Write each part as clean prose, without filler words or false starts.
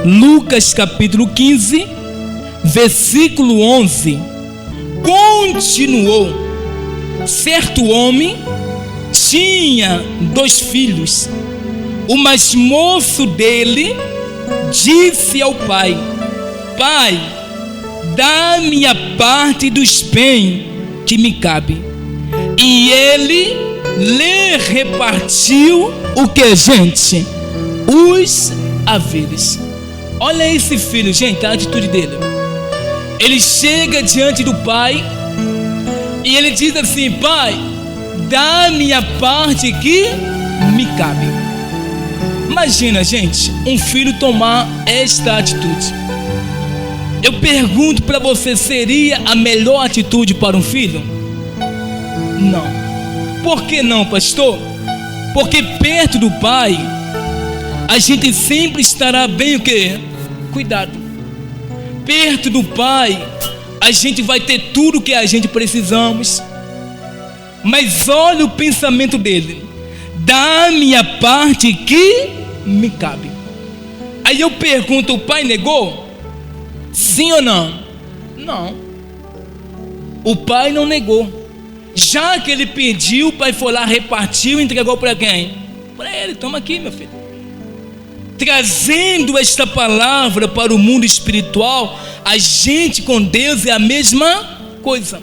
Lucas capítulo 15, versículo 11. Continuou: certo homem tinha 2 filhos. O mais moço dele disse ao pai: Pai, dá-me a parte dos bens que me cabe. E ele lhe repartiu o que, gente? Os haveres. Olha esse filho, gente, a atitude dele. Ele chega diante do pai e ele diz assim: Pai, dá-me a parte que me cabe. Imagina, gente, um filho tomar esta atitude. Eu pergunto para você, seria a melhor atitude para um filho? Não. Por que não, pastor? Porque perto do pai a gente sempre estará bem o quê? Cuidado. Perto do pai a gente vai ter tudo o que a gente precisamos. Mas olha o pensamento dele: dá-me a parte que me cabe. Aí eu pergunto: o pai negou? Sim ou não? Não. O pai não negou. Já que ele pediu, o pai foi lá, repartiu e entregou para quem? Para ele. Toma aqui, meu filho. Trazendo esta palavra para o mundo espiritual, a gente com Deus é a mesma coisa.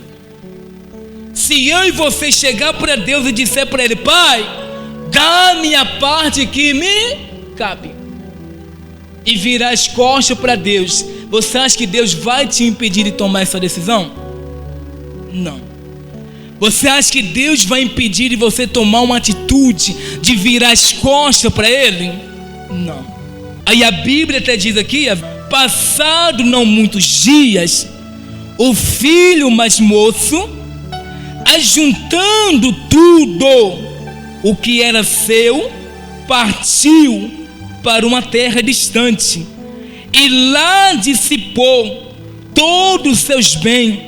Se eu e você chegar para Deus e disser para Ele: Pai, dá-me a parte que me cabe, e virar as costas para Deus, você acha que Deus vai te impedir de tomar essa decisão? Não. Você acha que Deus vai impedir de você tomar uma atitude de virar as costas para Ele? Não. Aí a Bíblia até diz aqui: passado não muitos dias, o filho mais moço, ajuntando tudo o que era seu, partiu para uma terra distante e lá dissipou todos os seus bens,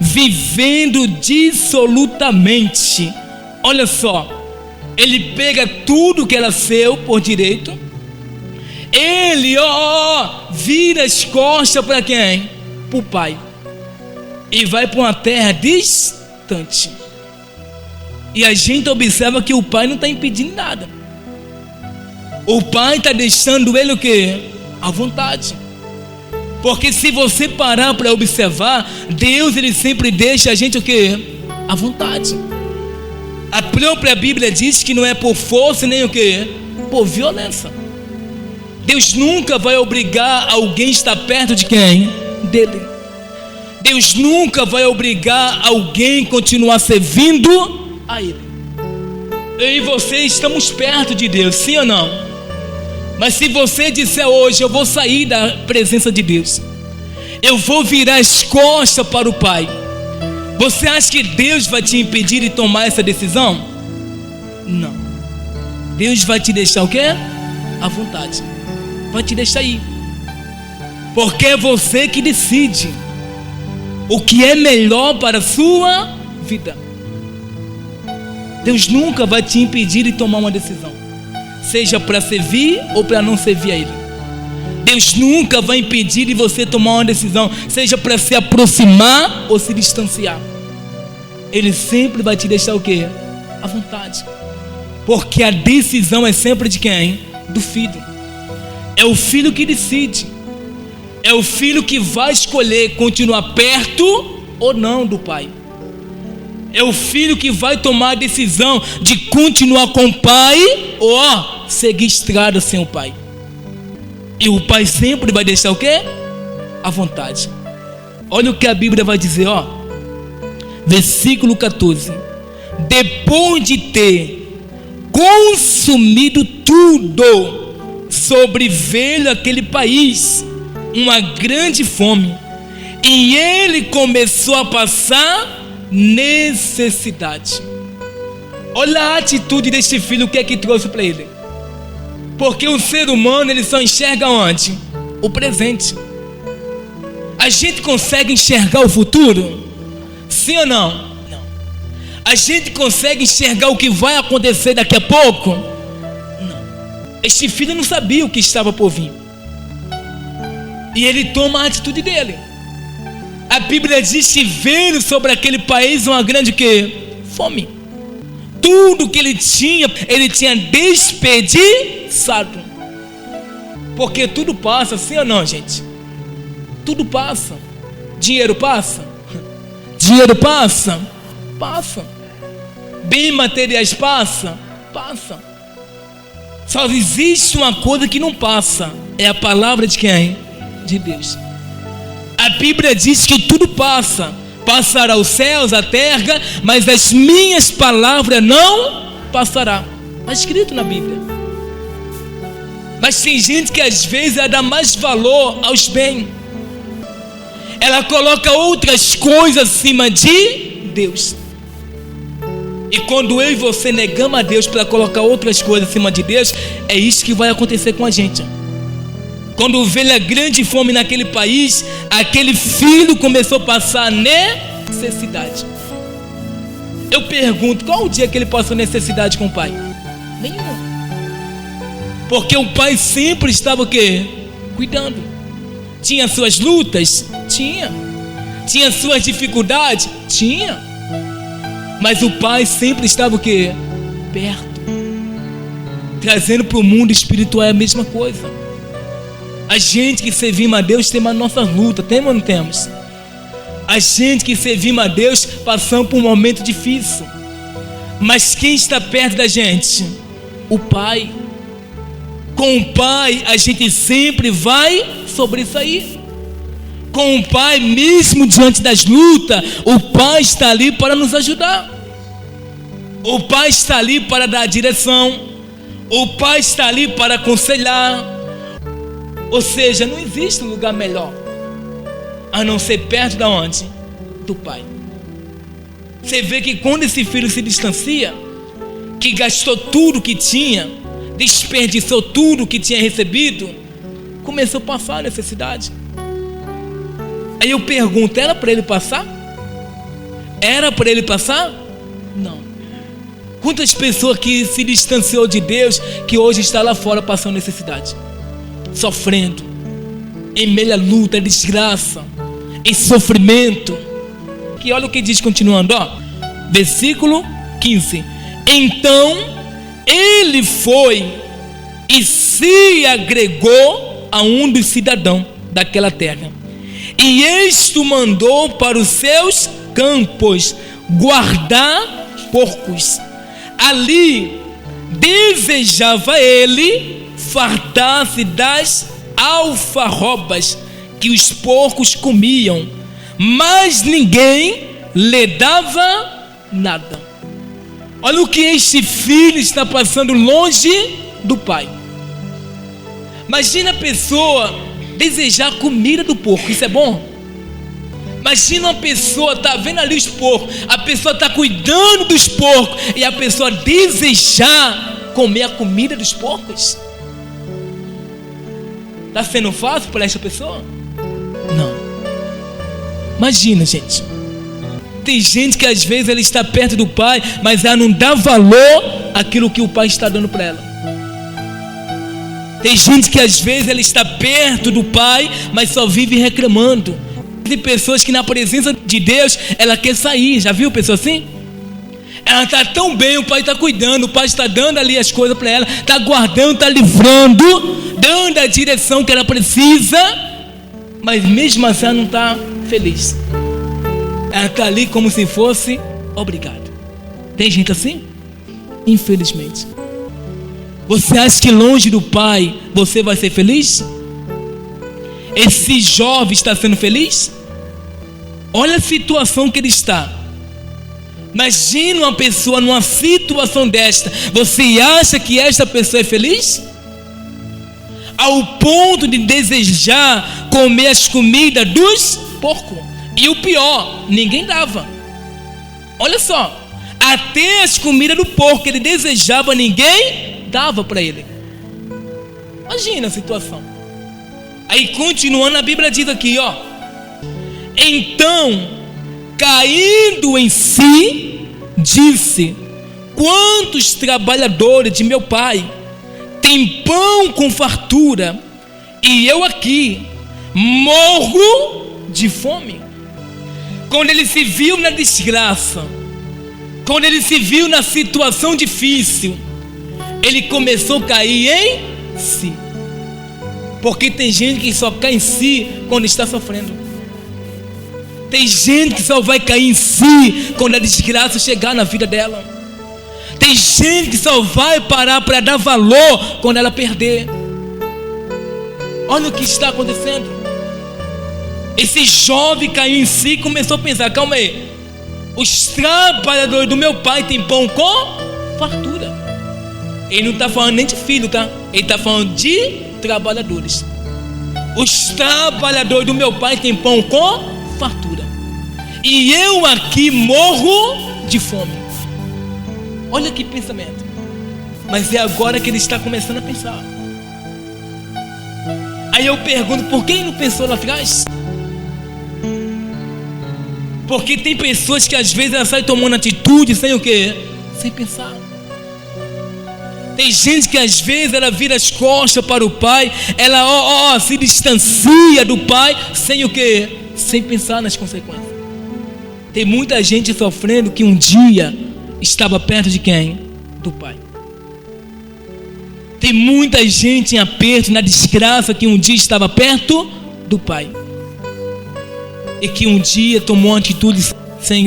vivendo dissolutamente. Olha só, ele pega tudo que era seu por direito, ele vira as costas para quem? Para o pai, e vai para uma terra distante. E a gente observa que o pai não está impedindo nada. O pai está deixando ele o quê? À vontade. Porque se você parar para observar, Deus ele sempre deixa a gente o quê? À vontade. A própria Bíblia diz que não é por força nem o quê? Por violência. Deus nunca vai obrigar alguém a estar perto de quem? Dele. Deus nunca vai obrigar alguém a continuar servindo a Ele. Eu e você estamos perto de Deus, sim ou não? Mas se você disser hoje: eu vou sair da presença de Deus, eu vou virar as costas para o Pai, você acha que Deus vai te impedir de tomar essa decisão? Não. Deus vai te deixar o quê? À vontade. Vai te deixar ir. Porque é você que decide o que é melhor para a sua vida. Deus nunca vai te impedir de tomar uma decisão, seja para servir ou para não servir a Ele. Deus nunca vai impedir de você tomar uma decisão, seja para se aproximar ou se distanciar. Ele sempre vai te deixar o quê? À vontade. Porque a decisão é sempre de quem? Do filho. É o filho que decide. É o filho que vai escolher continuar perto ou não do pai. É o filho que vai tomar a decisão de continuar com o pai ou seguir estrada sem o pai. E o pai sempre vai deixar o quê? À vontade. Olha o que a Bíblia vai dizer, versículo 14. Depois de ter consumido tudo, sobreveio aquele país uma grande fome, e ele começou a passar necessidade. Olha a atitude deste filho, o que é que trouxe para ele? Porque o ser humano, ele só enxerga onde? O presente. A gente consegue enxergar o futuro? Sim ou não? Não. A gente consegue enxergar o que vai acontecer daqui a pouco? Este filho não sabia o que estava por vir. E ele toma a atitude dele. A Bíblia diz que veio sobre aquele país uma grande fome. Tudo que ele tinha desperdiçado. Porque tudo passa, sim ou não, gente? Tudo passa. Dinheiro passa? Dinheiro passa? Passa. Bens materiais passa? Passa. Só existe uma coisa que não passa. É a palavra de quem? De Deus. A Bíblia diz que tudo passa. Passará os céus, a terra, mas as minhas palavras não passará. Está escrito na Bíblia. Mas tem gente que às vezes ela dá mais valor aos bens. Ela coloca outras coisas acima de Deus. E quando eu e você negamos a Deus para colocar outras coisas acima de Deus, é isso que vai acontecer com a gente. Quando veio a grande fome naquele país, aquele filho começou a passar necessidade. Eu pergunto, qual o dia que ele passou necessidade com o pai? Nenhum. Porque o pai sempre estava o quê? Cuidando. Tinha suas lutas? Tinha. Tinha suas dificuldades? Tinha. Mas o pai sempre estava o quê? Perto. Trazendo para o mundo espiritual é a mesma coisa. A gente que servimos a Deus tem a nossa luta, temos ou não temos? A gente que servimos a Deus passamos por um momento difícil. Mas quem está perto da gente? O Pai. Com o Pai a gente sempre vai sobressair. Com o Pai, mesmo diante das lutas, o Pai está ali para nos ajudar. O Pai está ali para dar direção. O Pai está ali para aconselhar. Ou seja, não existe um lugar melhor a não ser perto da onde? Do Pai. Você vê que quando esse filho se distancia, que gastou tudo que tinha, desperdiçou tudo que tinha recebido, começou a passar a necessidade. Aí eu pergunto, era para ele passar? Era para ele passar? Não. Quantas pessoas que se distanciou de Deus, que hoje está lá fora passando necessidade, sofrendo, em meio à luta, desgraça, em sofrimento. Que olha o que diz continuando, versículo 15. Então ele foi e se agregou a um dos cidadãos daquela terra, e este o mandou para os seus campos guardar porcos. Ali desejava ele fartar-se das alfarrobas que os porcos comiam, mas ninguém lhe dava nada. Olha o que este filho está passando longe do pai. Imagina a pessoa desejar a comida do porco, isso é bom? Imagina uma pessoa está vendo ali os porcos, a pessoa está cuidando dos porcos e a pessoa desejar comer a comida dos porcos. Está sendo fácil para essa pessoa? Não. Imagina, gente. Tem gente que às vezes ela está perto do pai, mas ela não dá valor àquilo que o pai está dando para ela. Tem gente que às vezes ela está perto do pai, mas só vive reclamando. Tem pessoas que na presença de Deus ela quer sair. Já viu pessoa assim? Ela está tão bem, o pai está cuidando, o pai está dando ali as coisas para ela, está guardando, está livrando, dando a direção que ela precisa, mas mesmo assim ela não está feliz. Ela está ali como se fosse obrigado. Tem gente assim? Infelizmente. Você acha que longe do pai você vai ser feliz? Esse jovem está sendo feliz? Olha a situação que ele está. Imagina uma pessoa numa situação desta. Você acha que esta pessoa é feliz? Ao ponto de desejar comer as comidas dos porcos. E o pior, ninguém dava. Olha só, até as comidas do porco que ele desejava, ninguém dava para ele. Imagina a situação. Aí continuando, a Bíblia diz aqui, então, caindo em si, disse: quantos trabalhadores de meu pai tem pão com fartura, e eu aqui morro de fome. Quando ele se viu na desgraça, quando ele se viu na situação difícil, ele começou a cair em si. Porque tem gente que só cai em si quando está sofrendo. Tem gente que só vai cair em si quando a desgraça chegar na vida dela. Tem gente que só vai parar para dar valor quando ela perder. Olha o que está acontecendo. Esse jovem caiu em si e começou a pensar: calma aí, os trabalhadores do meu pai têm pão com fartura. Ele não está falando nem de filho, tá? Ele está falando de trabalhadores. Os trabalhadores do meu pai têm pão com fartura, e eu aqui morro de fome. Olha que pensamento. Mas é agora que ele está começando a pensar. Aí eu pergunto: por que ele não pensou lá atrás? Porque tem pessoas que às vezes elas saem tomando atitude sem o quê? Sem pensar. Tem gente que às vezes ela vira as costas para o pai, ela se distancia do pai sem o quê? Sem pensar nas consequências. Tem muita gente sofrendo que um dia estava perto de quem? Do pai. Tem muita gente em aperto, na desgraça, que um dia estava perto do pai, e que um dia tomou uma atitude sem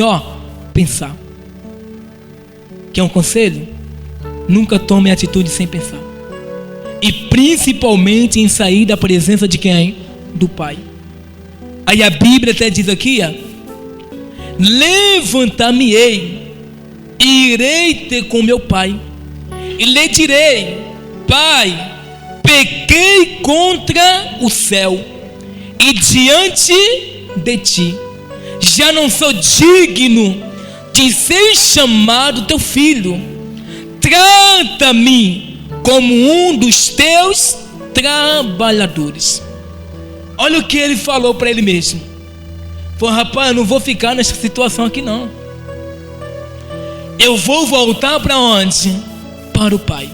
pensar. Quer um conselho? Nunca tome atitude sem pensar. E principalmente em sair da presença de quem? Do pai. Aí a Bíblia até diz aqui: levantar-me-ei e irei ter com meu pai, e lhe direi: Pai, pequei contra o céu e diante de ti, já não sou digno de ser chamado teu filho. Trata-me como um dos teus trabalhadores. Olha o que ele falou para ele mesmo. Falou: rapaz, eu não vou ficar nessa situação aqui não. Eu vou voltar para onde? Para o pai.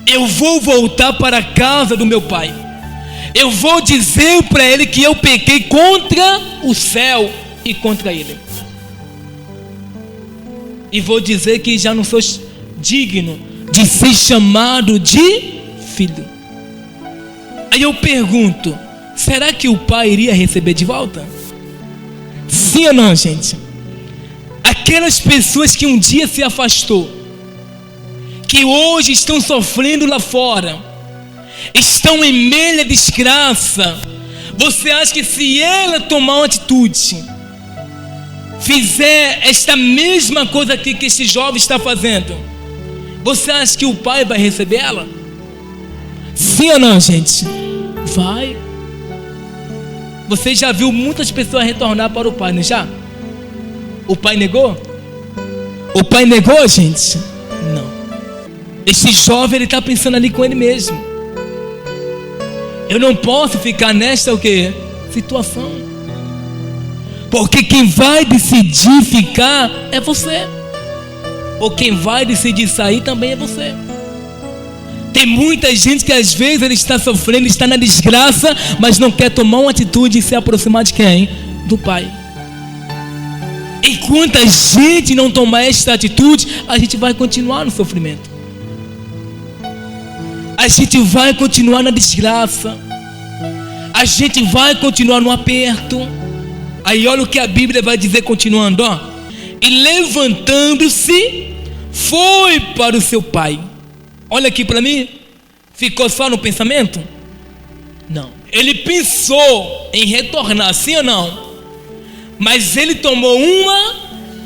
Eu vou voltar para a casa do meu pai. Eu vou dizer para ele que eu pequei contra o céu e contra ele. E vou dizer que já não sou digno de ser chamado de filho. Aí eu pergunto: será que o pai iria receber de volta? Sim ou não, gente? Aquelas pessoas que um dia se afastou, que hoje estão sofrendo lá fora, estão em meio à desgraça. Você acha que se ela tomar uma atitude, fizer esta mesma coisa que esse jovem está fazendo, você acha que o pai vai receber ela? Sim ou não, gente? Vai. Você já viu muitas pessoas retornar para o pai, não já? O pai negou? O pai negou, gente? Não. Esse jovem, ele está pensando ali com ele mesmo: eu não posso ficar nesta situação. Porque quem vai decidir ficar é você. Ou quem vai decidir sair também é você. Tem muita gente que às vezes ele está sofrendo, está na desgraça, mas não quer tomar uma atitude e se aproximar de quem? Do pai. Enquanto a gente não tomar esta atitude, a gente vai continuar no sofrimento. A gente vai continuar na desgraça. A gente vai continuar no aperto. Aí olha o que a Bíblia vai dizer continuando: e levantando-se, foi para o seu pai. Olha aqui para mim. Ficou só no pensamento? Não. Ele pensou em retornar, sim ou não? Mas ele tomou uma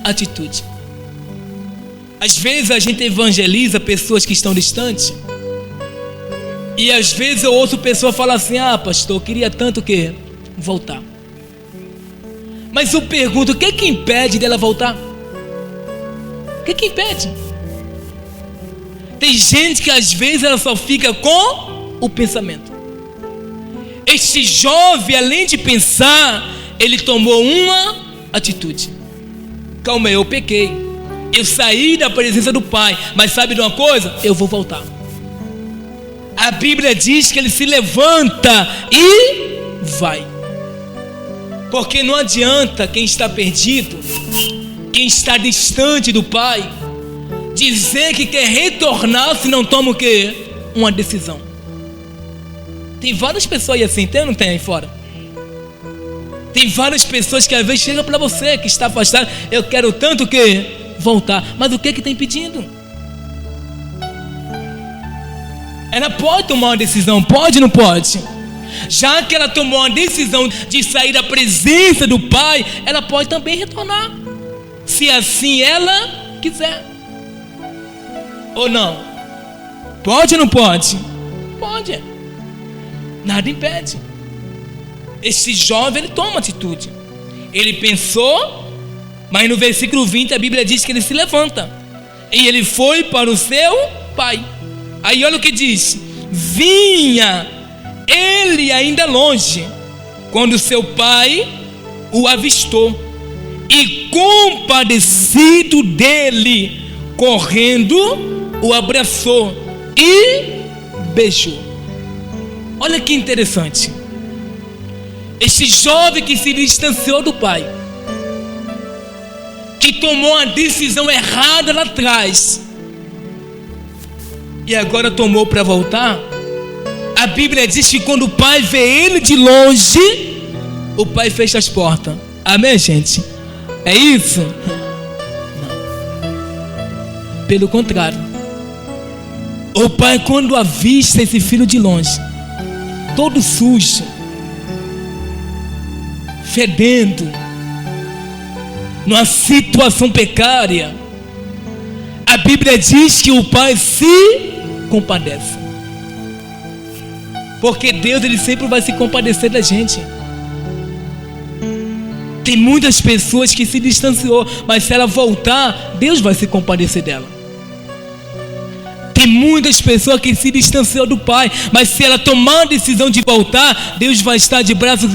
atitude. Às vezes a gente evangeliza pessoas que estão distantes, e às vezes eu ouço pessoa falar assim: pastor, eu queria tanto voltar. Mas eu pergunto: o que que impede dela voltar? O que que impede? Tem gente que às vezes ela só fica com o pensamento. Este jovem, além de pensar, ele tomou uma atitude. Calma aí, eu pequei, eu saí da presença do pai, mas sabe de uma coisa? Eu vou voltar. A Bíblia diz que ele se levanta e vai. Porque não adianta quem está perdido, quem está distante do Pai, dizer que quer retornar se não toma o quê? Uma decisão. Tem várias pessoas assim, tem ou não tem aí fora? Tem várias pessoas que às vezes chegam para você que está afastado. Eu quero tanto que voltar. Mas o que que tem pedindo? Ela pode tomar uma decisão, pode ou não pode? Já que ela tomou uma decisão de sair da presença do Pai, ela pode também retornar, se assim ela quiser. Ou não? Pode ou não pode? Pode. Nada impede. Esse jovem, ele toma atitude. Ele pensou, mas no versículo 20 a Bíblia diz que ele se levanta e ele foi para o seu pai. Aí olha o que diz: vinha ele ainda longe, quando seu pai o avistou, e compadecido dele, correndo, o abraçou e beijou. Olha que interessante. Esse jovem que se distanciou do pai, que tomou a decisão errada lá atrás e agora tomou para voltar. A Bíblia diz que quando o pai vê ele de longe, o pai fecha as portas. Amém, gente? É isso? Não. Pelo contrário, o pai, quando avista esse filho de longe, todo sujo, fedendo, numa situação precária, a Bíblia diz que o pai se compadece. Porque Deus, ele sempre vai se compadecer da gente. Tem muitas pessoas que se distanciou, mas se ela voltar, Deus vai se compadecer dela. Tem muitas pessoas que se distanciou do Pai, mas se ela tomar a decisão de voltar, Deus vai estar de braços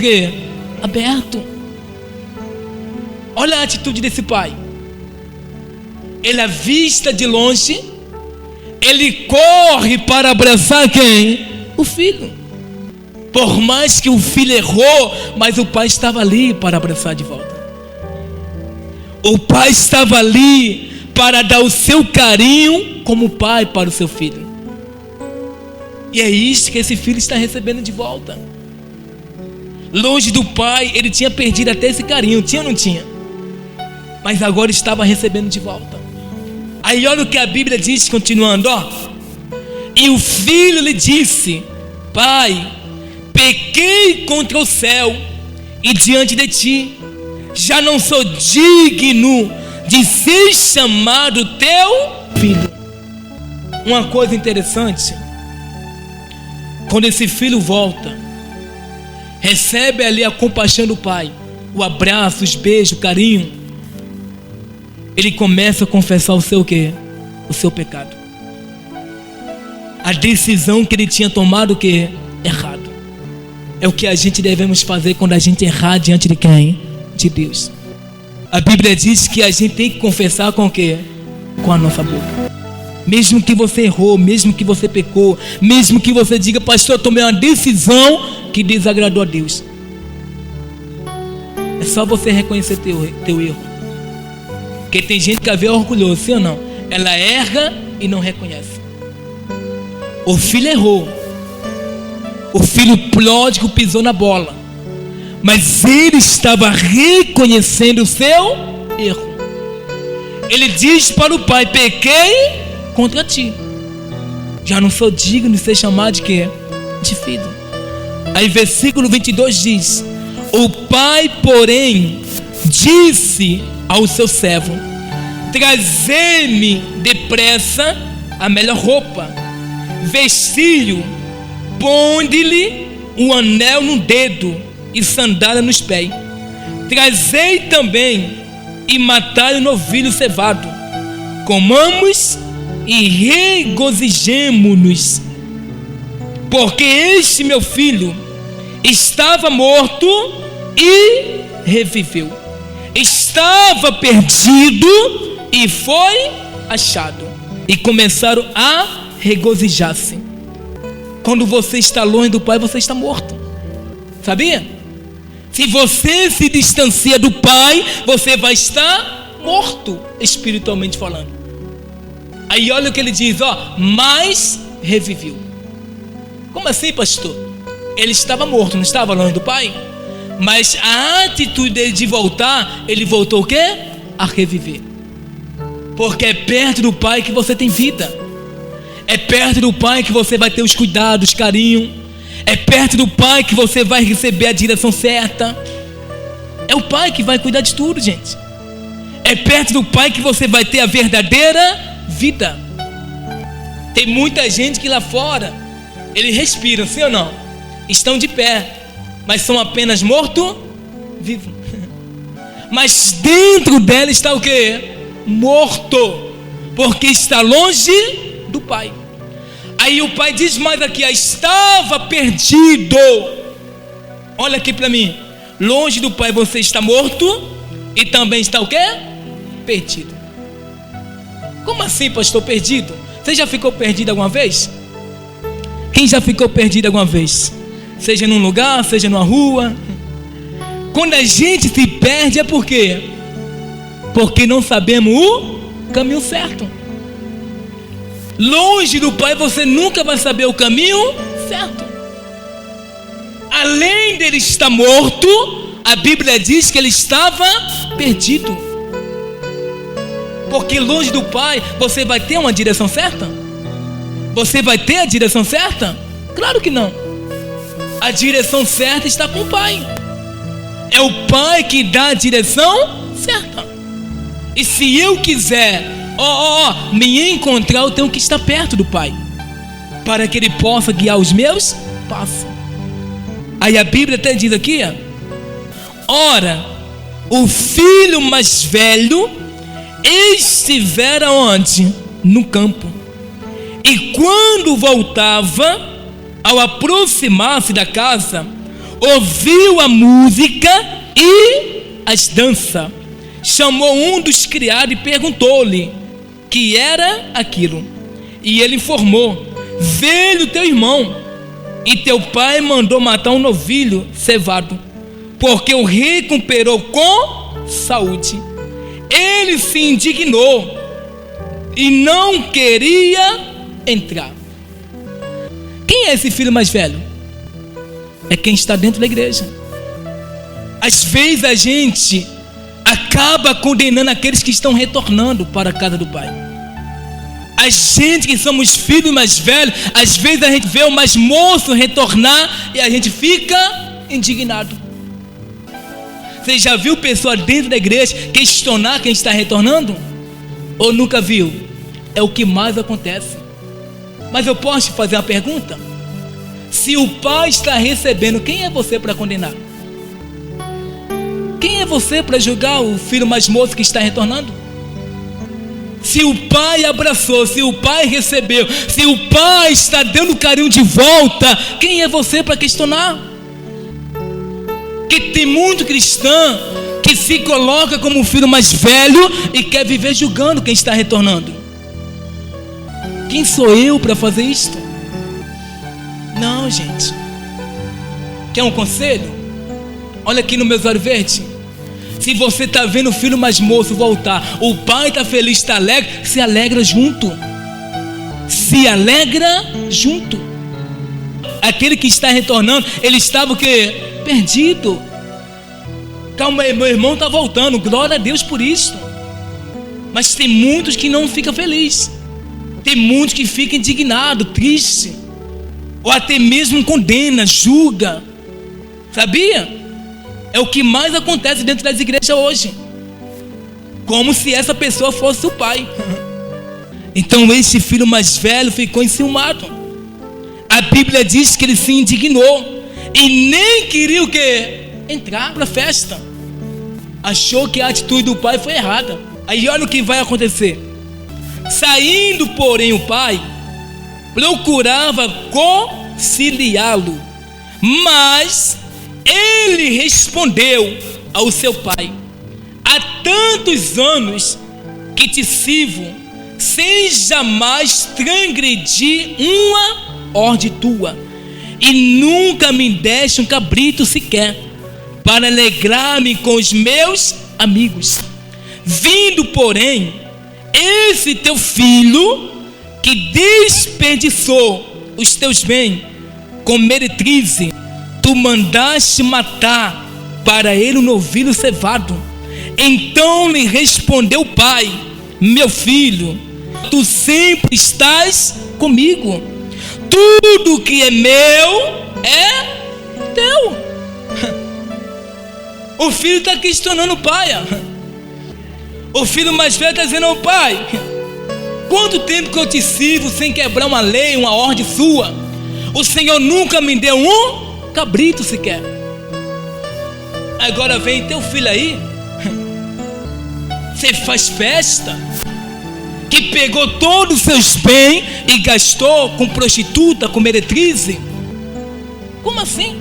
aberto. Olha a atitude desse pai. Ele avista de longe, ele corre para abraçar quem? O filho. Por mais que o filho errou, mas o pai estava ali para abraçar de volta. O pai estava ali para dar o seu carinho como pai para o seu filho. E é isso que esse filho está recebendo de volta. Longe do pai, ele tinha perdido até esse carinho, tinha ou não tinha? Mas agora estava recebendo de volta. Aí olha o que a Bíblia diz, continuando, ó. E o filho lhe disse: pai, pequei contra o céu e diante de ti, já não sou digno de ser chamado teu filho. Uma coisa interessante, quando esse filho volta, recebe ali a compaixão do pai, o abraço, os beijos, o carinho, ele começa a confessar o seu quê? O seu pecado. A decisão que ele tinha tomado, o quê? Errado. É o que a gente devemos fazer quando a gente errar diante de quem? De Deus. A Bíblia diz que a gente tem que confessar com o quê? Com a nossa boca. Mesmo que você errou, mesmo que você pecou, mesmo que você diga: pastor, eu tomei uma decisão que desagradou a Deus. É só você reconhecer teu erro. Porque tem gente que é orgulhoso, sim ou não? Ela erra e não reconhece. O filho errou. O filho pródigo pisou na bola, mas ele estava reconhecendo o seu erro. Ele diz para o pai: pequei contra ti, já não sou digno de ser chamado de quê? De filho. Aí versículo 22 diz: o pai, porém, disse ao seu servo: trazei-me depressa a melhor roupa, vestiu, ponde-lhe um anel no dedo e sandália nos pés. Trazei também e matai o novilho cevado. Comamos e regozijemo-nos, porque este meu filho estava morto e reviveu, estava perdido e foi achado. E começaram a regozijar-se. Quando você está longe do Pai, você está morto. Sabia? Se você se distancia do Pai, você vai estar morto, espiritualmente falando. Aí olha o que ele diz, mas reviveu. Como assim, pastor? Ele estava morto, não estava longe do Pai? Mas a atitude dele de voltar, ele voltou o quê? A reviver. Porque é perto do Pai que você tem vida. É perto do Pai que você vai ter os cuidados, carinho. É perto do Pai que você vai receber a direção certa. É o Pai que vai cuidar de tudo, gente. É perto do Pai que você vai ter a verdadeira vida. Tem muita gente que lá fora, eles respiram, sim ou não? Estão de pé, mas são apenas morto-vivo. Mas dentro dela está o quê? Morto, porque está longe do Pai. Aí o Pai diz mais aqui, estava perdido. Olha aqui para mim, longe do Pai você está morto e também está o quê? Perdido. Como assim, pastor, perdido? Você já ficou perdido alguma vez? Quem já ficou perdido alguma vez? Seja num lugar, seja numa rua. Quando a gente se perde é por quê? Porque não sabemos o caminho certo. Longe do Pai você nunca vai saber o caminho certo. Além dele estar morto, a Bíblia diz que ele estava perdido. Porque longe do Pai você vai ter uma direção certa? Você vai ter a direção certa? Claro que não. A direção certa está com o Pai. É o Pai que dá a direção certa. E se eu quiser me encontrar, eu tenho que estar perto do Pai, para que Ele possa guiar os meus passos. Aí a Bíblia até diz aqui, ora, o filho mais velho estivera onde? No campo. E quando voltava, ao aproximar-se da casa, ouviu a música e as danças. Chamou um dos criados e perguntou-lhe que era aquilo. E ele informou: veio teu irmão, e teu pai mandou matar um novilho cevado, porque o rei recuperou com saúde. Ele se indignou e não queria entrar. Quem é esse filho mais velho? É quem está dentro da igreja. Às vezes a gente acaba condenando aqueles que estão retornando para a casa do Pai. A gente que somos filhos mais velhos, às vezes a gente vê o mais moço retornar e a gente fica indignado. Você já viu pessoa dentro da igreja questionar quem está retornando? Ou nunca viu? É o que mais acontece. Mas eu posso te fazer uma pergunta? Se o Pai está recebendo, quem é você para condenar? Quem é você para julgar o filho mais moço que está retornando? Se o Pai abraçou, se o Pai recebeu, se o Pai está dando carinho de volta, quem é você para questionar? Que tem muito cristão que se coloca como um filho mais velho e quer viver julgando quem está retornando. Quem sou eu para fazer isto? Não, gente. Quer um conselho? Olha aqui no meus olhos verdes. Se você está vendo o filho mais moço voltar, o pai está feliz, está alegre, se alegra junto. Se alegra junto. Aquele que está retornando, ele estava o quê? Perdido. Calma aí, meu irmão está voltando, glória a Deus por isso. Mas tem muitos que não ficam felizes. Tem muitos que ficam indignados, tristes, ou até mesmo condena, julga. Sabia? É o que mais acontece dentro das igrejas hoje. Como se essa pessoa fosse o pai. Então esse filho mais velho ficou enciumado. A Bíblia diz que ele se indignou e nem queria o quê? Entrar para a festa. Achou que a atitude do pai foi errada. Aí olha o que vai acontecer. Saindo, porém, o pai procurava conciliá-lo, mas ele respondeu ao seu pai: há tantos anos que te sirvo, sem jamais transgredir uma ordem tua, e nunca me deste um cabrito sequer, para alegrar-me com os meus amigos. Vindo, porém, esse teu filho, que desperdiçou os teus bens com meretriz, tu mandaste matar para ele um novilho cevado. Então lhe respondeu o pai: meu filho, tu sempre estás comigo, tudo que é meu é teu. O filho está questionando o pai. O filho mais velho está dizendo ao pai: quanto tempo que eu te sirvo sem quebrar uma lei, uma ordem sua? O Senhor nunca me deu um cabrito sequer. Agora vem teu filho aí, você faz festa, que pegou todos os seus bens e gastou com prostituta, com meretriz. Como assim?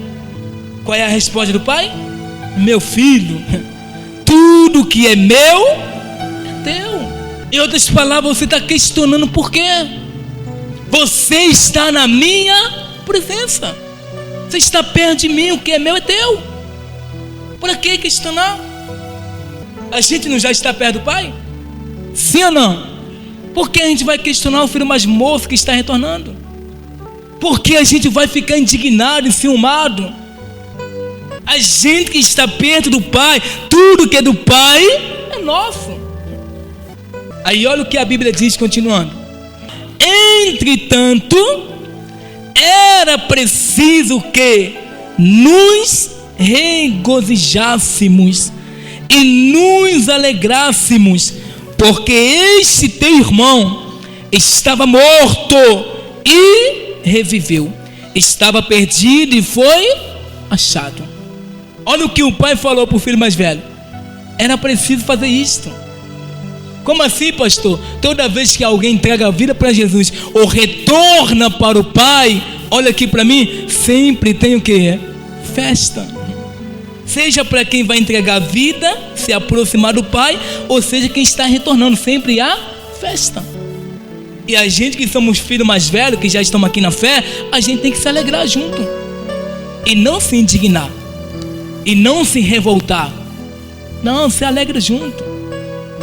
Qual é a resposta do pai? Meu filho, tudo que é meu é teu. Em outras palavras, você está questionando por quê? Você está na minha presença, você está perto de mim, o que é meu é teu. Para que questionar? A gente não já está perto do pai? Sim ou não? Por que a gente vai questionar o filho mais moço que está retornando? Por que a gente vai ficar indignado, enciumado? A gente que está perto do pai, tudo que é do pai é nosso. Aí olha o que a Bíblia diz, continuando: entretanto, era preciso que nos regozijássemos e nos alegrássemos, porque este teu irmão estava morto e reviveu, estava perdido e foi achado. Olha o que o pai falou para o filho mais velho: era preciso fazer isto. Como assim, pastor? Toda vez que alguém entrega a vida para Jesus ou retorna para o pai, olha aqui para mim, sempre tem o que? Festa. Seja para quem vai entregar a vida, se aproximar do pai, ou seja quem está retornando, sempre há festa. E a gente que somos filhos mais velhos, que já estamos aqui na fé, a gente tem que se alegrar junto, e não se indignar, e não se revoltar. Não, se alegra junto.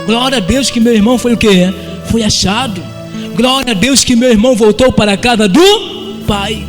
Glória a Deus que meu irmão foi o quê? Foi achado. Glória a Deus que meu irmão voltou para a casa do pai.